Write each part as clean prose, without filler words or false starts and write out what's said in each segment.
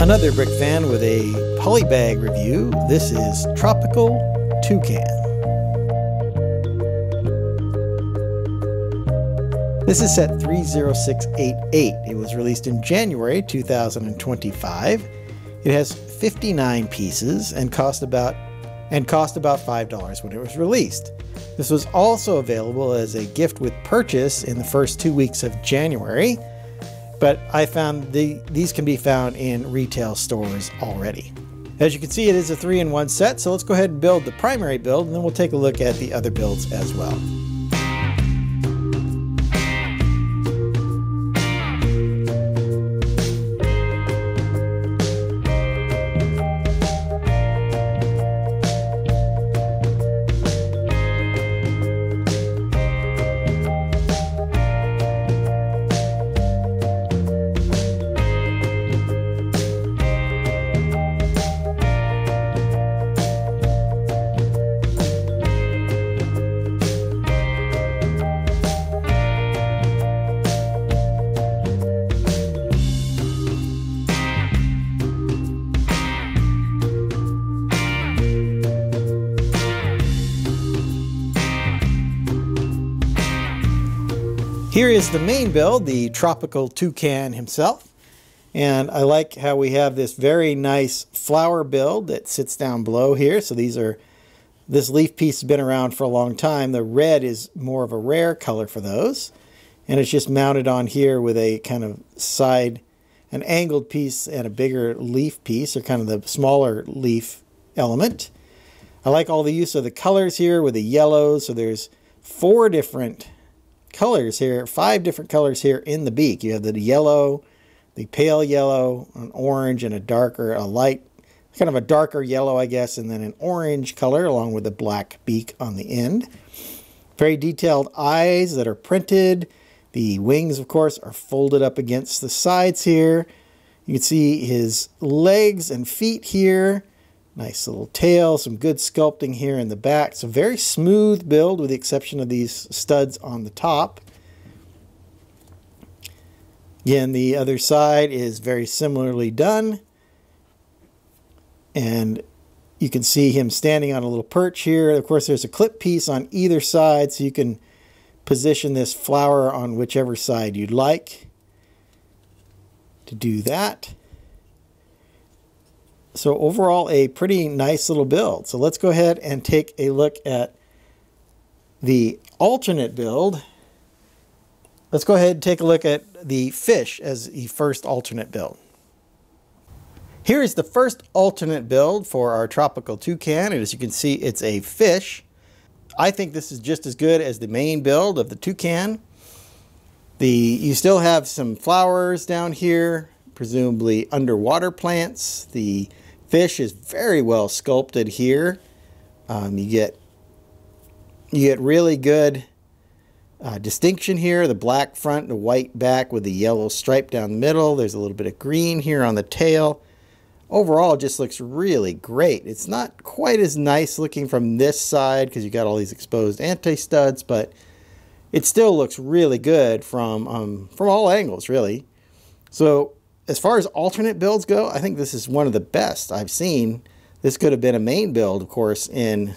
Another brick fan with a Polybag review. This is Tropical Toucan. This is set 30688. It was released in January 2025. It has 59 pieces and cost about $5 when it was released. This was also available as a gift with purchase in the first 2 weeks of January. But I found these can be found in retail stores already. As you can see, it is a 3-in-1 set, so let's go ahead and build the primary build, and then we'll take a look at the other builds as well. Here is the main build, the Tropical Toucan himself. And I like how we have this very nice flower build that sits down below here. So this leaf piece has been around for a long time. The red is more of a rare color for those. And it's just mounted on here with a kind of an angled piece and a bigger leaf piece, or kind of the smaller leaf element. I like all the use of the colors here with the yellows. So there's 4 different colors here, 5 different colors here in the beak. You have the yellow, the pale yellow, an orange, and a light, kind of a darker yellow, I guess, and then an orange color along with the black beak on the end. Very detailed eyes that are printed. The wings, of course, are folded up against the sides here. You can see his legs and feet here. Nice little tail, some good sculpting here in the back. So very smooth build with the exception of these studs on the top. Again, the other side is very similarly done. And you can see him standing on a little perch here. Of course, there's a clip piece on either side, so you can position this flower on whichever side you'd like to do that. So overall, a pretty nice little build. So let's go ahead and take a look at the alternate build. Let's go ahead and take a look at the fish as the first alternate build. Here is the first alternate build for our Tropical Toucan. And as you can see, it's a fish. I think this is just as good as the main build of the Toucan. You still have some flowers down here, presumably underwater plants. The fish is very well sculpted here. You get really good distinction here. The black front, the white back with the yellow stripe down the middle. There's a little bit of green here on the tail. Overall, it just looks really great. It's not quite as nice looking from this side because you got all these exposed anti-studs, but it still looks really good from all angles, really. So as far as alternate builds go, I think this is one of the best I've seen. This could have been a main build, of course, in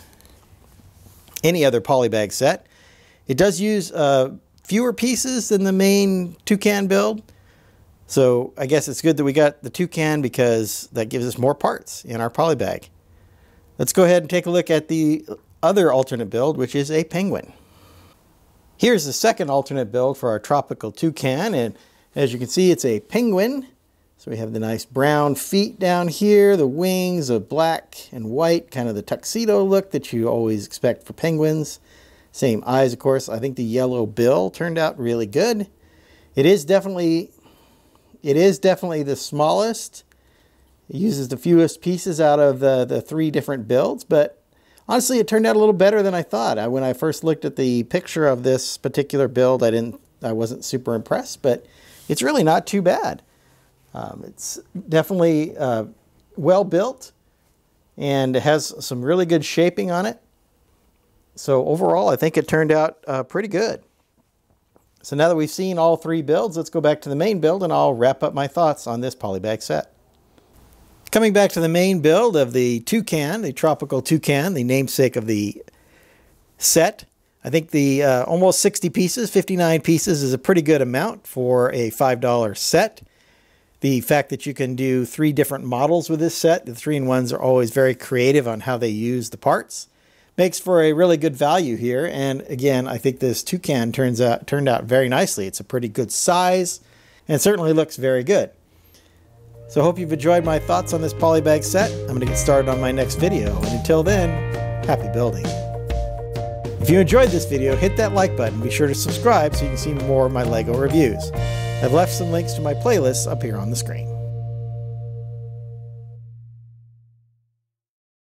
any other Polybag set. It does use fewer pieces than the main Toucan build. So I guess it's good that we got the Toucan because that gives us more parts in our Polybag. Let's go ahead and take a look at the other alternate build, which is a penguin. Here's the second alternate build for our Tropical Toucan, and as you can see, it's a penguin. So we have the nice brown feet down here, the wings of black and white, kind of the tuxedo look that you always expect for penguins. Same eyes, of course. I think the yellow bill turned out really good. It is definitely the smallest. It uses the fewest pieces out of the 3 different builds, but honestly, it turned out a little better than I thought. When I first looked at the picture of this particular build, I wasn't super impressed, but it's really not too bad. It's definitely well built and it has some really good shaping on it. So overall, I think it turned out pretty good. So now that we've seen all 3 builds, let's go back to the main build and I'll wrap up my thoughts on this Polybag set. Coming back to the main build of the Toucan, the Tropical Toucan, the namesake of the set. I think the almost 60 pieces, 59 pieces is a pretty good amount for a $5 set. The fact that you can do 3 different models with this set, the 3-in-1s are always very creative on how they use the parts, makes for a really good value here. And again, I think this Toucan turned out very nicely. It's a pretty good size and certainly looks very good. So I hope you've enjoyed my thoughts on this polybag set. I'm going to get started on my next video. And until then, happy building. If you enjoyed this video, hit that like button. Be sure to subscribe so you can see more of my LEGO reviews. I've left some links to my playlists up here on the screen.